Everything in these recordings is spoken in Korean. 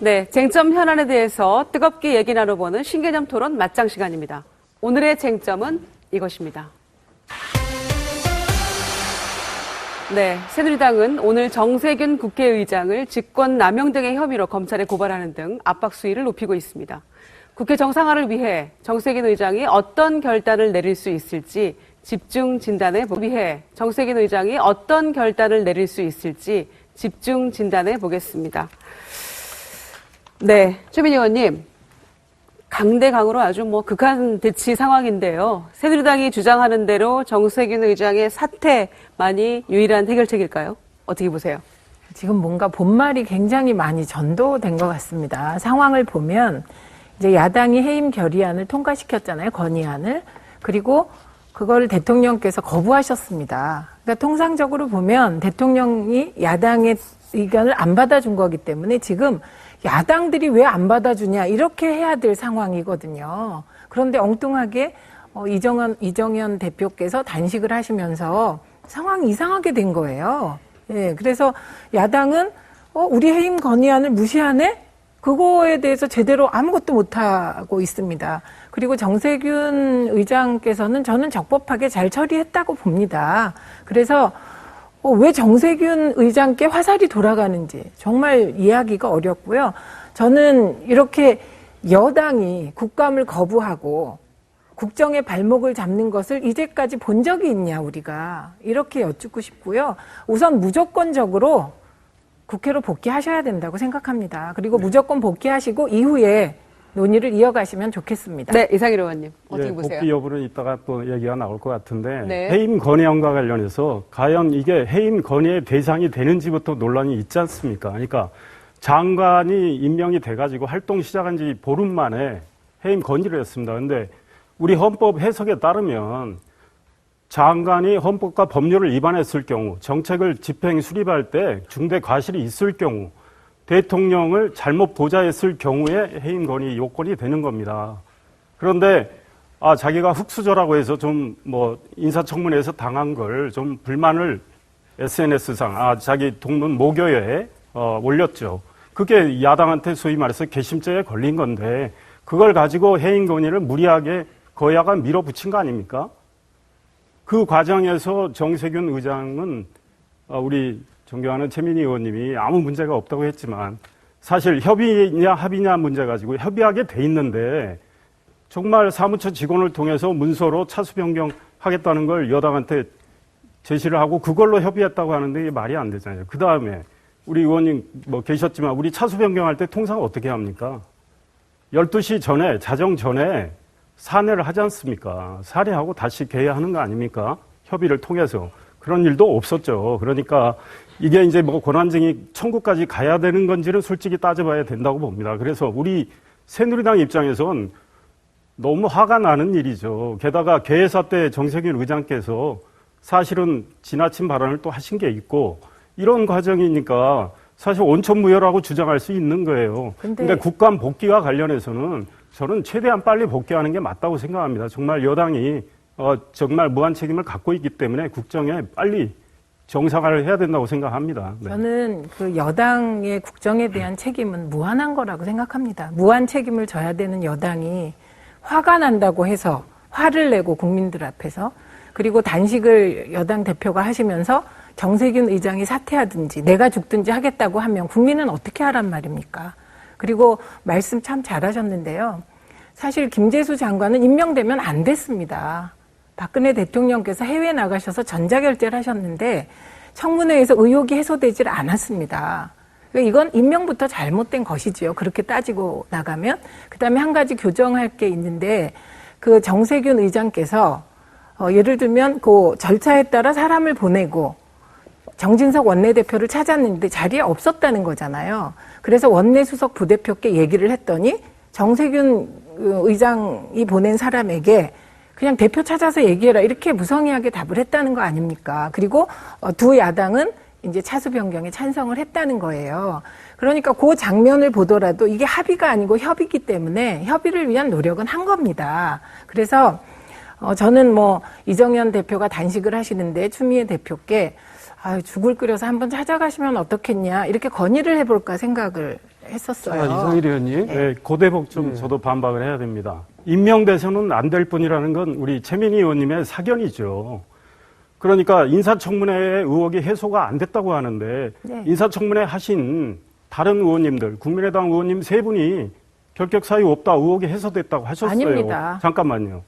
네, 쟁점 현안에 대해서 뜨겁게 얘기 나눠보는 신개념 토론 맞짱 시간입니다. 오늘의 쟁점은 이것입니다. 네, 새누리당은 오늘 정세균 국회의장을 직권남용 등의 혐의로 검찰에 고발하는 등 압박 수위를 높이고 있습니다. 국회 정상화를 위해 정세균 의장이 어떤 결단을 내릴 수 있을지 집중 진단해 보겠습니다. 네, 최민희 의원님, 강대강으로 아주 극한 대치 상황인데요. 새누리당이 주장하는 대로 정세균 의장의 사퇴만이 유일한 해결책일까요? 어떻게 보세요? 지금 뭔가 본말이 굉장히 많이 전도된 것 같습니다. 상황을 보면 이제 야당이 해임 결의안을 통과시켰잖아요. 건의안을. 그리고 그걸 대통령께서 거부하셨습니다. 그러니까 통상적으로 보면 대통령이 야당의 의견을 안 받아준 거기 때문에 지금 야당들이 왜 안 받아주냐 이렇게 해야 될 상황이거든요. 그런데 엉뚱하게 이정현 대표께서 단식을 하시면서 상황이 이상하게 된 거예요. 예, 그래서 야당은 우리 해임 건의안을 무시하네? 그거에 대해서 제대로 아무것도 못하고 있습니다. 그리고 정세균 의장께서는 저는 적법하게 잘 처리했다고 봅니다. 그래서 왜 정세균 의장께 화살이 돌아가는지 정말 이해하기가 어렵고요. 저는 이렇게 여당이 국감을 거부하고 국정의 발목을 잡는 것을 이제까지 본 적이 있냐 우리가 이렇게 여쭙고 싶고요. 우선 무조건적으로 국회로 복귀하셔야 된다고 생각합니다. 그리고 무조건 복귀하시고 이후에 논의를 이어가시면 좋겠습니다. 네, 이상일 의원님 어떻게 보세요? 복귀 여부는 이따가 또 얘기가 나올 것 같은데 네. 해임 건의안과 관련해서 과연 이게 해임 건의의 대상이 되는지부터 논란이 있지 않습니까? 그러니까 장관이 임명이 돼가지고 활동 시작한 지 보름 만에 해임 건의를 했습니다. 그런데 우리 헌법 해석에 따르면 장관이 헌법과 법률을 위반했을 경우, 정책을 집행 수립할 때 중대 과실이 있을 경우, 대통령을 잘못 보좌했을 경우에 해임 건의 요건이 되는 겁니다. 그런데 자기가 흑수저라고 해서 좀 인사청문회에서 당한 걸 좀 불만을 SNS상 자기 동문 모교에 올렸죠. 그게 야당한테 소위 말해서 괘씸죄에 걸린 건데 그걸 가지고 해임 건의를 무리하게 거야가 밀어붙인 거 아닙니까? 그 과정에서 정세균 의장은 우리 존경하는 최민희 의원님이 아무 문제가 없다고 했지만 사실 협의냐 합의냐 문제 가지고 협의하게 돼 있는데 정말 사무처 직원을 통해서 문서로 차수 변경하겠다는 걸 여당한테 제시를 하고 그걸로 협의했다고 하는데 이게 말이 안 되잖아요. 그 다음에 우리 의원님 계셨지만 우리 차수 변경할 때 통상 어떻게 합니까? 12시 전에 자정 전에 사내를 하지 않습니까? 사례하고 다시 개회하는 거 아닙니까? 협의를 통해서. 그런 일도 없었죠. 그러니까 이게 이제 권한쟁의 청구까지 가야 되는 건지는 솔직히 따져봐야 된다고 봅니다. 그래서 우리 새누리당 입장에선 너무 화가 나는 일이죠. 게다가 개회사 때 정세균 의장께서 사실은 지나친 발언을 또 하신 게 있고 이런 과정이니까 사실 온천무효라고 주장할 수 있는 거예요. 근데 국감 복귀와 관련해서는 저는 최대한 빨리 복귀하는 게 맞다고 생각합니다. 정말 여당이 정말 무한 책임을 갖고 있기 때문에 국정에 빨리 정상화를 해야 된다고 생각합니다. 네. 저는 그 여당의 국정에 대한 책임은 무한한 거라고 생각합니다. 무한 책임을 져야 되는 여당이 화가 난다고 해서 화를 내고 국민들 앞에서 그리고 단식을 여당 대표가 하시면서 정세균 의장이 사퇴하든지 내가 죽든지 하겠다고 하면 국민은 어떻게 하란 말입니까? 그리고 말씀 참 잘하셨는데요. 사실 김재수 장관은 임명되면 안 됐습니다. 박근혜 대통령께서 해외에 나가셔서 전자결제를 하셨는데 청문회에서 의혹이 해소되질 않았습니다. 그러니까 이건 임명부터 잘못된 것이지요. 그렇게 따지고 나가면. 그다음에 한 가지 교정할 게 있는데 그 정세균 의장께서 예를 들면 그 절차에 따라 사람을 보내고 정진석 원내대표를 찾았는데 자리에 없었다는 거잖아요. 그래서 원내수석 부대표께 얘기를 했더니 정세균 의장이 보낸 사람에게 그냥 대표 찾아서 얘기해라 이렇게 무성의하게 답을 했다는 거 아닙니까? 그리고 두 야당은 이제 차수 변경에 찬성을 했다는 거예요. 그러니까 그 장면을 보더라도 이게 합의가 아니고 협의이기 때문에 협의를 위한 노력은 한 겁니다. 그래서 저는 이정현 대표가 단식을 하시는데 추미애 대표께 죽을 끓여서 한번 찾아가시면 어떻겠냐 이렇게 건의를 해볼까 생각을 했었어요. 이상일 의원님. 네, 고대복 좀 저도 반박을 해야 됩니다. 임명돼서는 안 될 뿐이라는 건 우리 최민희 의원님의 사견이죠. 그러니까 인사청문회의 의혹이 해소가 안 됐다고 하는데 네. 인사청문회 하신 다른 의원님들, 국민의당 의원님 3분이 결격 사유 없다, 의혹이 해소됐다고 하셨어요. 아닙니다. 잠깐만요.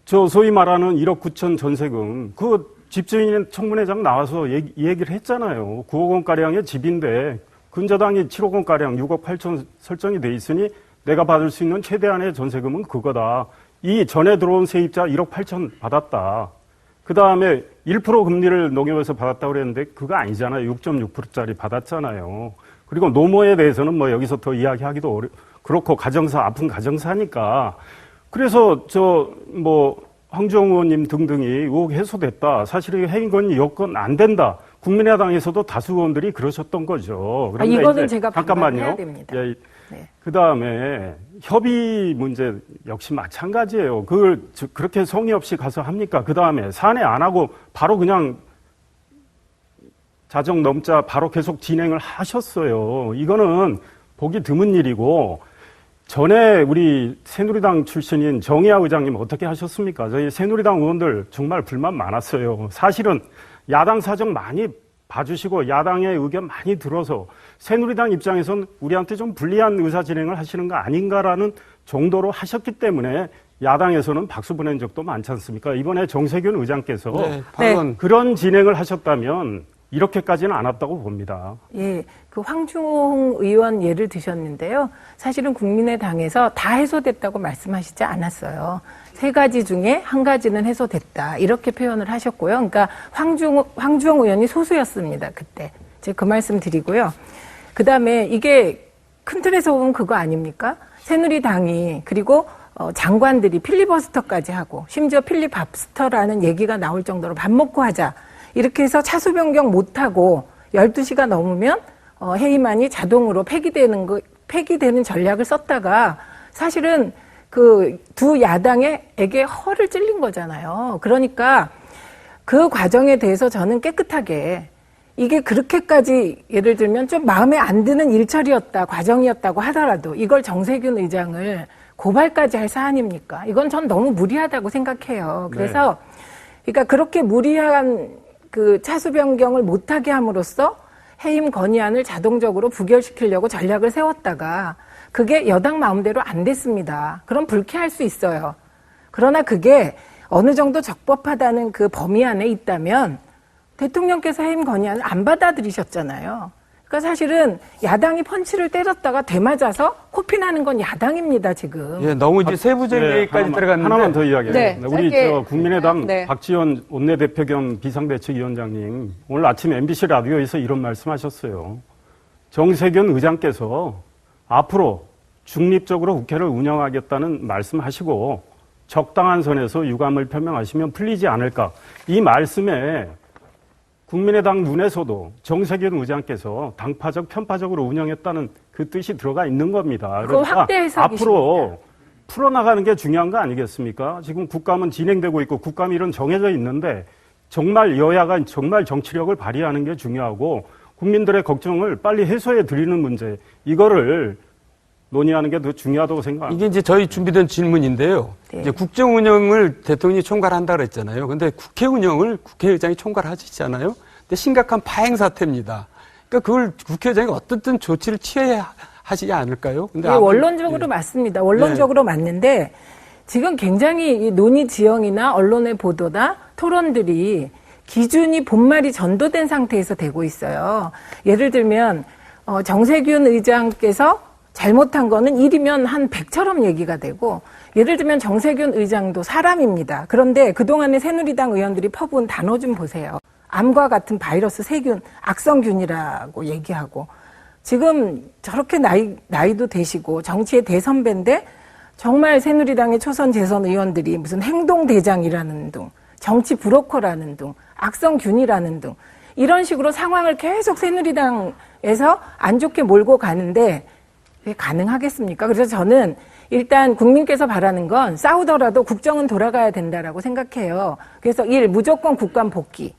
저 소위 말하는 1억 9천 전세금, 그 집주인 청문회장 나와서 얘기를 했잖아요. 9억 원가량의 집인데 근저당이 7억 원가량 6억 8천 설정이 돼 있으니 내가 받을 수 있는 최대한의 전세금은 그거다. 이 전에 들어온 세입자 1억 8천 받았다. 그 다음에 1% 금리를 농협에서 받았다고 그랬는데 그거 아니잖아요. 6.6%짜리 받았잖아요. 그리고 노모에 대해서는 뭐 여기서 더 이야기하기도 그렇고 가정사, 아픈 가정사니까. 그래서 황주영 의원님 등등이 의혹 해소됐다. 사실 해임건이 여건 안 된다. 국민의당에서도 다수 의원들이 그러셨던 거죠. 그런데 이거는 이제 제가 반박해야 됩니다. 예, 네. 그 다음에 협의 문제 역시 마찬가지예요. 그걸 그렇게 성의 없이 가서 합니까? 그 다음에 사내 안 하고 바로 그냥 자정 넘자 바로 계속 진행을 하셨어요. 이거는 보기 드문 일이고 전에 우리 새누리당 출신인 정의아 의장님 어떻게 하셨습니까? 저희 새누리당 의원들 정말 불만 많았어요. 사실은 야당 사정 많이 봐주시고 야당의 의견 많이 들어서 새누리당 입장에선 우리한테 좀 불리한 의사 진행을 하시는 거 아닌가라는 정도로 하셨기 때문에 야당에서는 박수 보낸 적도 많지 않습니까? 이번에 정세균 의장께서 그런 진행을 하셨다면 이렇게까지는 안 왔다고 봅니다. 예, 그 황주홍 의원 예를 드셨는데요. 사실은 국민의당에서 다 해소됐다고 말씀하시지 않았어요. 3가지 중에 1가지는 해소됐다. 이렇게 표현을 하셨고요. 그러니까 황주홍 의원이 소수였습니다. 그때. 제가 그 말씀 드리고요. 그 다음에 이게 큰 틀에서 보면 그거 아닙니까? 새누리당이 그리고 장관들이 필리버스터까지 하고 심지어 필리밥스터라는 얘기가 나올 정도로 밥 먹고 하자. 이렇게 해서 차수 변경 못하고 12시가 넘으면 해임안이 자동으로 폐기되는 전략을 썼다가 사실은 그 두 야당에게 허를 찔린 거잖아요. 그러니까 그 과정에 대해서 저는 깨끗하게 이게 그렇게까지 예를 들면 좀 마음에 안 드는 일처리였다, 과정이었다고 하더라도 이걸 정세균 의장을 고발까지 할 사안입니까? 이건 전 너무 무리하다고 생각해요. 그래서 그러니까 그렇게 무리한 그 차수 변경을 못하게 함으로써 해임 건의안을 자동적으로 부결시키려고 전략을 세웠다가 그게 여당 마음대로 안 됐습니다. 그럼 불쾌할 수 있어요. 그러나 그게 어느 정도 적법하다는 그 범위 안에 있다면 대통령께서 해임 건의안을 안 받아들이셨잖아요. 그러니까 사실은 야당이 펀치를 때렸다가 되맞아서 코피나는 건 야당입니다, 지금. 예, 너무 이제 세부적인 얘기까지 들어갔는데. 하나만 더 이야기해요. 우리 짧게, 국민의당 네. 박지원 원내대표 겸 비상대책위원장님 오늘 아침 MBC 라디오에서 이런 말씀하셨어요. 정세균 의장께서 앞으로 중립적으로 국회를 운영하겠다는 말씀하시고 적당한 선에서 유감을 표명하시면 풀리지 않을까. 이 말씀에 국민의당 눈에서도 정세균 의장께서 당파적, 편파적으로 운영했다는 그 뜻이 들어가 있는 겁니다. 그러니까 앞으로 풀어나가는 게 중요한 거 아니겠습니까? 지금 국감은 진행되고 있고 국감일은 정해져 있는데 정말 여야가 정말 정치력을 발휘하는 게 중요하고 국민들의 걱정을 빨리 해소해 드리는 문제, 이거를 논의하는 게 더 중요하다고 생각합니다. 이게 이제 저희 준비된 질문인데요. 네. 이제 국정 운영을 대통령이 총괄한다 그랬잖아요. 근데 국회 운영을 국회의장이 총괄하시잖아요. 근데 심각한 파행 사태입니다. 그러니까 그걸 국회의장이 어떻든 조치를 취해야 하시지 않을까요? 근데 예, 원론적으로 맞습니다. 원론적으로 맞는데 지금 굉장히 이 논의 지형이나 언론의 보도나 토론들이 기준이 본말이 전도된 상태에서 되고 있어요. 예를 들면 정세균 의장께서 잘못한 거는 일이면 한 100처럼 얘기가 되고 예를 들면 정세균 의장도 사람입니다. 그런데 그동안에 새누리당 의원들이 퍼부은 단어 좀 보세요. 암과 같은 바이러스 세균, 악성균이라고 얘기하고 지금 저렇게 나이도 되시고 정치의 대선배인데 정말 새누리당의 초선 재선 의원들이 무슨 행동대장이라는 등 정치 브로커라는 등 악성균이라는 등 이런 식으로 상황을 계속 새누리당에서 안 좋게 몰고 가는데 왜 가능하겠습니까? 그래서 저는 일단 국민께서 바라는 건 싸우더라도 국정은 돌아가야 된다라고 생각해요. 그래서 무조건 국감 복귀.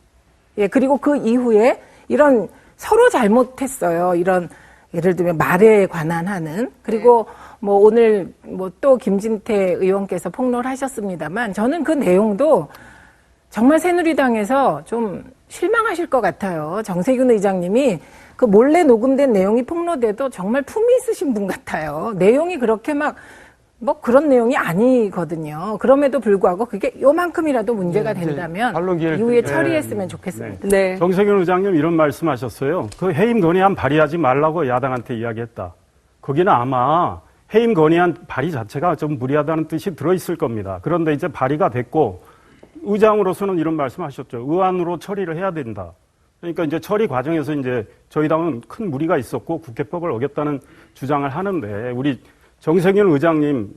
예, 그리고 그 이후에 이런 서로 잘못했어요. 이런 예를 들면 말에 관한 하는 그리고 뭐 오늘 뭐 또 김진태 의원께서 폭로를 하셨습니다만 저는 그 내용도 정말 새누리당에서 좀 실망하실 것 같아요. 정세균 의장님이 그 몰래 녹음된 내용이 폭로돼도 정말 품이 있으신 분 같아요. 내용이 그렇게 막 뭐 그런 내용이 아니거든요. 그럼에도 불구하고 그게 요만큼이라도 문제가 된다면 반론 기회를 이후에 드려요. 처리했으면 좋겠습니다. 네. 정세균 의장님 이런 말씀하셨어요. 그 해임 건의안 발의하지 말라고 야당한테 이야기했다. 거기는 아마 해임 건의안 발의 자체가 좀 무리하다는 뜻이 들어있을 겁니다. 그런데 이제 발의가 됐고 의장으로서는 이런 말씀하셨죠. 의안으로 처리를 해야 된다. 그러니까 이제 처리 과정에서 이제 저희 당은 큰 무리가 있었고 국회법을 어겼다는 주장을 하는데 우리 정세균 의장님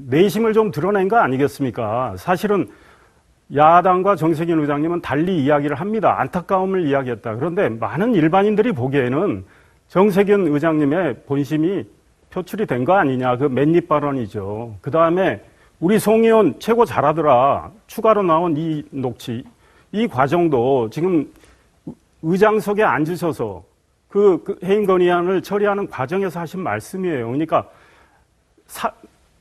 내심을 좀 드러낸 거 아니겠습니까? 사실은 야당과 정세균 의장님은 달리 이야기를 합니다. 안타까움을 이야기했다. 그런데 많은 일반인들이 보기에는 정세균 의장님의 본심이 표출이 된 거 아니냐. 그 맨입 발언이죠. 그 다음에 우리 송 의원 최고 잘하더라. 추가로 나온 이 녹취. 이 과정도 지금 의장석에 앉으셔서 그 해임 건의안을 처리하는 과정에서 하신 말씀이에요. 그러니까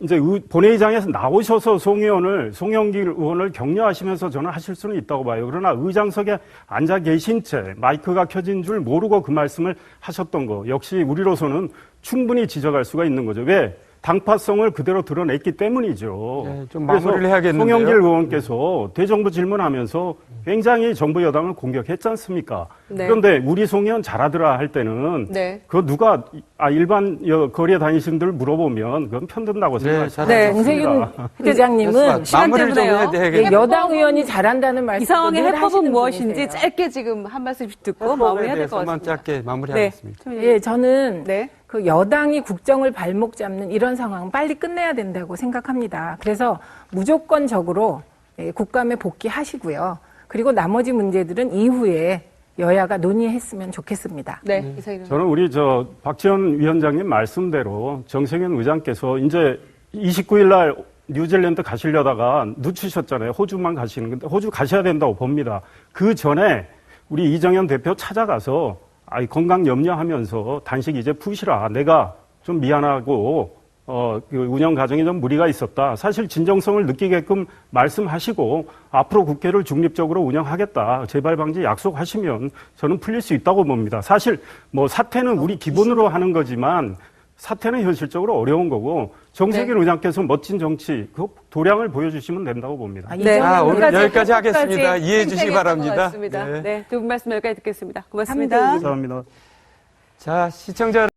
이제 본회의장에서 나오셔서 송 영길 의원을 격려하시면서 저는 하실 수는 있다고 봐요. 그러나 의장석에 앉아 계신 채 마이크가 켜진 줄 모르고 그 말씀을 하셨던 거 역시 우리로서는 충분히 지적할 수가 있는 거죠. 왜? 당파성을 그대로 드러냈기 때문이죠. 네, 좀 마무리를 해야겠는데요. 송영길 의원께서 대정부 질문하면서 굉장히 정부 여당을 공격했지 않습니까? 네. 그런데 우리 송 의원 잘하더라 할 때는 네. 그 누가 일반 거리에 다니시는 분들 물어보면 그건 편든다고 생각합니다. 네. 정세균 의장님은 시간 마무리를 좀 때문에요. 해야 되겠네요. 여당 의원이 잘한다는 말씀 이 상황의 해법은 무엇인지 짧게 지금 한 말씀씩 듣고 마무리해야 될 것 대해서만 같습니다. 짧게 마무리하겠습니다. 예, 저는 네. 그 여당이 국정을 발목 잡는 이런 상황은 빨리 끝내야 된다고 생각합니다. 그래서 무조건적으로 국감에 복귀하시고요. 그리고 나머지 문제들은 이후에 여야가 논의했으면 좋겠습니다. 네. 이상희 저는 우리 박지원 위원장님 말씀대로 정세균 의장께서 이제 29일 날 뉴질랜드 가시려다가 늦추셨잖아요. 호주만 가시는 건데 호주 가셔야 된다고 봅니다. 그 전에 우리 이정현 대표 찾아가서 건강 염려하면서 단식 이제 푸시라. 내가 좀 미안하고 그 운영 과정에 좀 무리가 있었다. 사실 진정성을 느끼게끔 말씀하시고 앞으로 국회를 중립적으로 운영하겠다. 재발 방지 약속하시면 저는 풀릴 수 있다고 봅니다. 사실 뭐 사퇴는 우리 기본으로 하는 거지만 사퇴는 현실적으로 어려운 거고 정세균 의장께서 멋진 정치 그 도량을 보여주시면 된다고 봅니다. 네. 오늘 여기까지 하겠습니다. 이해해 주시기 바랍니다. 네. 두 분 말씀 여기까지 듣겠습니다. 고맙습니다. 감사합니다. 자, 시청자